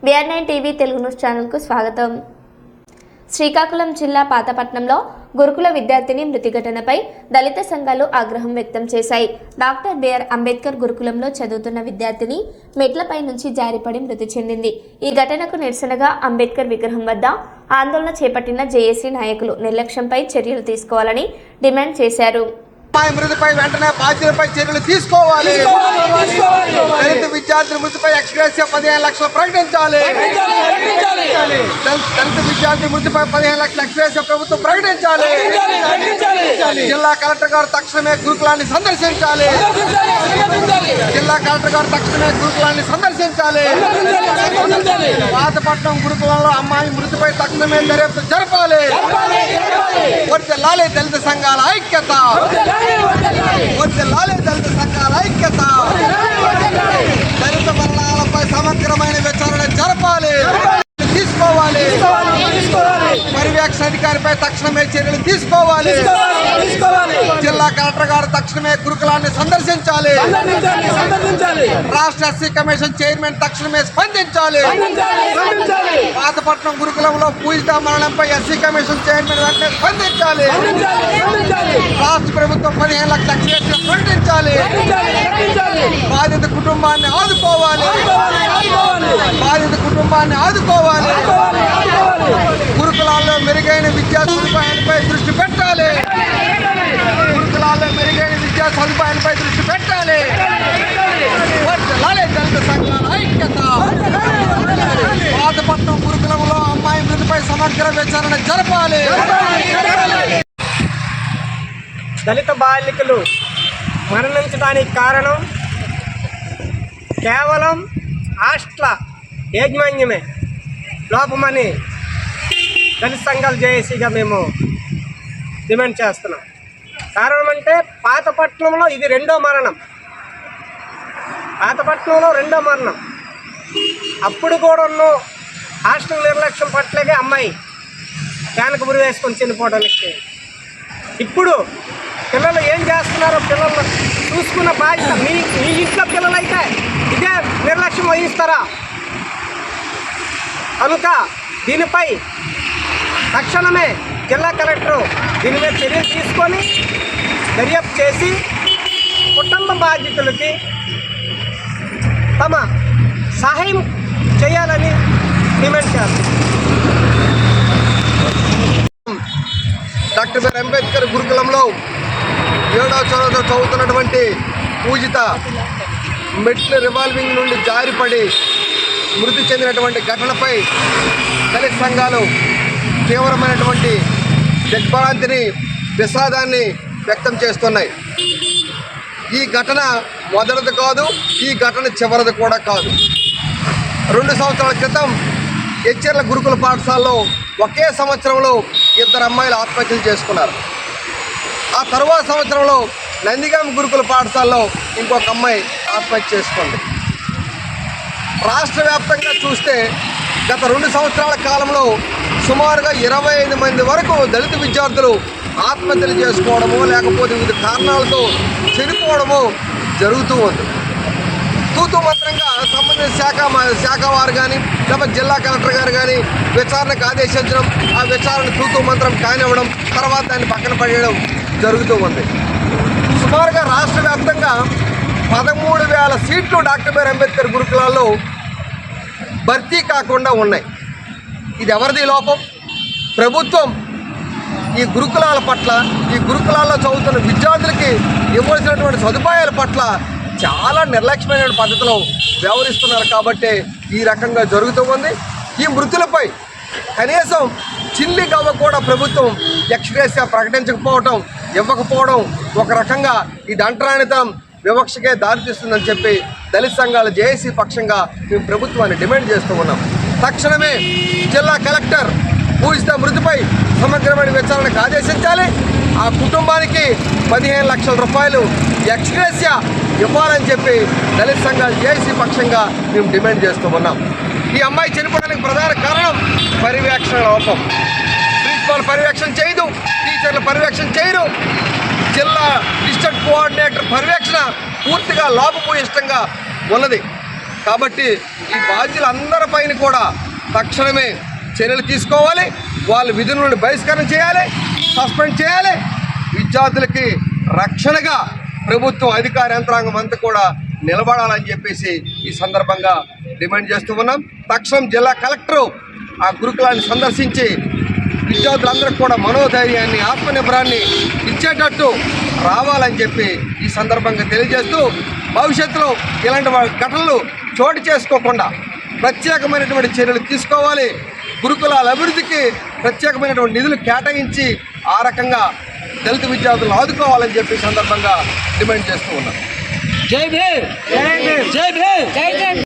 BR9 TV Telugu news ఛానల్కు స్వాగతం. శ్రీకాకుళం జిల్లా పాతపట్నంలో గురుకుల విద్యార్థిని మృతి ఘటనపై దళిత సంఘాలు ఆగ్రహం వ్యక్తం చేశాయి. డాక్టర్ బిఆర్ అంబేద్కర్ గురుకులంలో చదువుతున్న విద్యార్థిని మెట్లపై నుంచి జారిపడి మృతి చెందింది. ఈ ఘటనకు నిరసనగా అంబేద్కర్ విగ్రహం వద్ద ఆందోళన చేపట్టిన జేఏసీ నాయకులు నిర్లక్ష్యంపై చర్యలు తీసుకోవాలని డిమాండ్ చేశారు. మృతిపై వెంటనే బాధ్యులపై చర్యలు తీసుకోవాలి. దళిత విద్యార్థుల మృతిపై ఎక్స్గ్రేషియా 15 లక్షలు ప్రకటించాలి. దళిత విద్యార్థి మృతిపై 15 లక్షల ఎక్స్గ్రేషియా ప్రభుత్వం ప్రకటించాలి. జిల్లా కలెక్టర్ గారు తక్షణమే గురుకులాన్ని సందర్శించాలి. జిల్లా కలెక్టర్ గారు తక్షణమే గురుకులాన్ని సందర్శించాలి. పాతపట్నం గురుకులంలో అమ్మాయి మృతిపై తక్షణమే దర్యాప్తు జరపాలి. వర్ధిల్లాలి దళిత సంఘాల ఐక్యత. వర్ధిల్లాలి దళిత సంఘాల ఐక్యత. దళిత మరణాలపై సమగ్రమైన విచారణ జరపాలి. తీసుకోవాలి. పర్యవేక్షణ అధికారిపై తక్షణమే చర్యలు తీసుకోవాలి. జిల్లా కలెక్టర్ గారు తక్షణమే గురుకులాన్ని సందర్శించాలి. రాష్ట్ర ఎస్సీ కమిషన్ చైర్మన్ తక్షణమే స్పందించాలి. పాతపట్నం గురుకులంలో పూజిత మరణంపై ఎస్సీ కమిషన్ చైర్మన్ వెంటనే స్పందించాలి. రాష్ట్ర ప్రభుత్వం 15 లక్షల ఎక్స్గ్రేషియా ప్రకటించాలి. బాధిత కుటుంబాన్ని ఆదుకోవాలి. బాధిత కుటుంబాన్ని ఆదుకోవాలి. గురుకులాల్లో మెరుగైన విద్యా సదుపాయాలపై దృష్టి పెట్టాలి. గురుకులాల్లో మెరుగైన విద్యా సదుపాయాలపై దృష్టి పెట్టాలి. వర్ధిల్లాలి దళిత సంఘాల ఐక్యత. పాతపట్నం గురుకులంలో అమ్మాయి మృతిపై సమగ్ర విచారణ జరపాలి. దళిత బాలికలు మరణించడానికి కారణం కేవలం హాస్టల్ యాజమాన్యమే లోపమని దళిత సంఘాలు జేఏసీగా మేము డిమాండ్ చేస్తున్నాం. కారణం అంటే పాతపట్నంలో ఇది రెండో మరణం. పాతపట్నంలో రెండో మరణం. అప్పుడు కూడా ఉన్న హాస్టల్ నిర్లక్ష్యం పట్లగే అమ్మాయి ఫ్యాన్కు ఉరి వేసుకొని చనిపోవడానికి. ఇప్పుడు పిల్లలు ఏం చేస్తున్నారో పిల్లలు చూసుకున్న బాధ్యత మీ ఇంట్లో పిల్లలైతే ఇదే నిర్లక్ష్యం వహిస్తారా? కనుక దీనిపై తక్షణమే జిల్లా కలెక్టరు దీని మీద చర్యలు తీసుకొని దర్యాప్తు చేసి కుటుంబ బాధ్యతలకి తమ సహాయం చేయాలని డిమాండ్ చేస్తారు. డాక్టర్ బిఆర్ అంబేద్కర్ గురుకులంలో 7వ తరగతిలో చదువుతున్నటువంటి పూజిత మెట్ల రివాల్వింగ్ నుండి జారిపడి మృతి చెందినటువంటి ఘటనపై దళిత సంఘాలు తీవ్రమైనటువంటి దిగ్భ్రాంతిని విషాదాన్ని వ్యక్తం చేస్తున్నాయి. ఈ ఘటన మొదటిది కాదు, ఈ ఘటన చివరిది కూడా కాదు. 2 సంవత్సరాల క్రితం హెచ్చెర్ల గురుకుల పాఠశాలలో ఒకే సంవత్సరంలో 2 అమ్మాయిలు ఆత్మహత్యలు చేసుకున్నారు. ఆ తరువాత సంవత్సరంలో నందిగామ గురుకుల పాఠశాలలో ఇంకొక అమ్మాయి ఆత్మహత్య చేసుకుంది. రాష్ట్ర వ్యాప్తంగా చూస్తే గత 2 సంవత్సరాల కాలంలో సుమారుగా 25 మంది వరకు దళిత విద్యార్థులు ఆత్మహత్యలు చేసుకోవడమో లేకపోతే వివిధ కారణాలతో చనిపోవడమో జరుగుతూ ఉంది. తూతూ మంత్రంగా సంబంధించిన శాఖ వారు కానీ లేకపోతే జిల్లా కలెక్టర్ గారు కానీ విచారణకు ఆదేశించడం, ఆ విచారణ తూతూ మంత్రం కానివ్వడం, తర్వాత దాన్ని పక్కన పడేయడం జరుగుతూ ఉంది. సుమారుగా రాష్ట్ర వ్యాప్తంగా 13,000 సీట్లు డాక్టర్ బిఆర్ అంబేద్కర్ గురుకులాల్లో భర్తీ కాకుండా ఉన్నాయి. ఇది ఎవరిది లోపం? ప్రభుత్వం ఈ గురుకులాల పట్ల, ఈ గురుకులాల్లో చదువుతున్న విద్యార్థులకి ఇవ్వాల్సినటువంటి సదుపాయాల పట్ల చాలా నిర్లక్ష్యమైన పద్ధతిలో వ్యవహరిస్తున్నారు కాబట్టి ఈ రకంగా జరుగుతూ ఉంది. ఈ మృతులపై కనీసం చిల్లి గవ్వ కూడా ప్రభుత్వం ఎక్స్గ్రేషియా ప్రకటించకపోవడం, ఇవ్వకపోవడం ఒక రకంగా ఇది అంటరానితనం, వివక్షకే దారితీస్తుందని చెప్పి దళిత సంఘాల జేఏసీ పక్షంగా మేము ప్రభుత్వాన్ని డిమాండ్ చేస్తూ ఉన్నాం. తక్షణమే జిల్లా కలెక్టర్ పూజిత మృతిపై సమగ్రమైన విచారణకు ఆదేశించాలి. ఆ కుటుంబానికి 15 లక్షల రూపాయలు ఎక్స్గ్రేషియా ఇవ్వాలని చెప్పి దళిత సంఘాల జేఏసీ పక్షంగా మేము డిమాండ్ చేస్తూ ఉన్నాం. ఈ అమ్మాయి చనిపోవడానికి ప్రధాన కారణం పర్యవేక్షణ లోపం. ప్రిన్సిపాల్ పర్యవేక్షణ చేయదు, టీచర్లు పర్యవేక్షణ చేయరు. జిల్లా డిస్ట్రిక్ట్ కోఆర్డినేటర్ పర్యవేక్షణ పూర్తిగా లోపభూయిష్టంగా ఉన్నది. కాబట్టి ఈ బాధ్యులందరిపైన కూడా తక్షణమే చర్యలు తీసుకోవాలి. వాళ్ళ విధుల నుండి బహిష్కరణ చేయాలి, సస్పెండ్ చేయాలి. విద్యార్థులకి రక్షణగా ప్రభుత్వం అధికార యంత్రాంగం అంతా కూడా నిలబడాలని చెప్పేసి ఈ సందర్భంగా డిమాండ్ చేస్తూ ఉన్నాం. తక్షణం జిల్లా కలెక్టరు ఆ గురుకులాన్ని సందర్శించి విద్యార్థులందరికీ కూడా మనోధైర్యాన్ని, ఆత్మనిర్భరాన్ని ఇచ్చేటట్టు రావాలని చెప్పి ఈ సందర్భంగా తెలియజేస్తూ భవిష్యత్తులో ఇలాంటి ఘటనలు చోటు చేసుకోకుండా ప్రత్యేకమైనటువంటి చర్యలు తీసుకోవాలి. గురుకులాల అభివృద్ధికి ప్రత్యేకమైనటువంటి నిధులు కేటాయించి ఆ రకంగా దళిత విద్యార్థులను ఆదుకోవాలని చెప్పి సందర్భంగా డిమాండ్ చేస్తూ ఉన్నాం. జై భీమ్.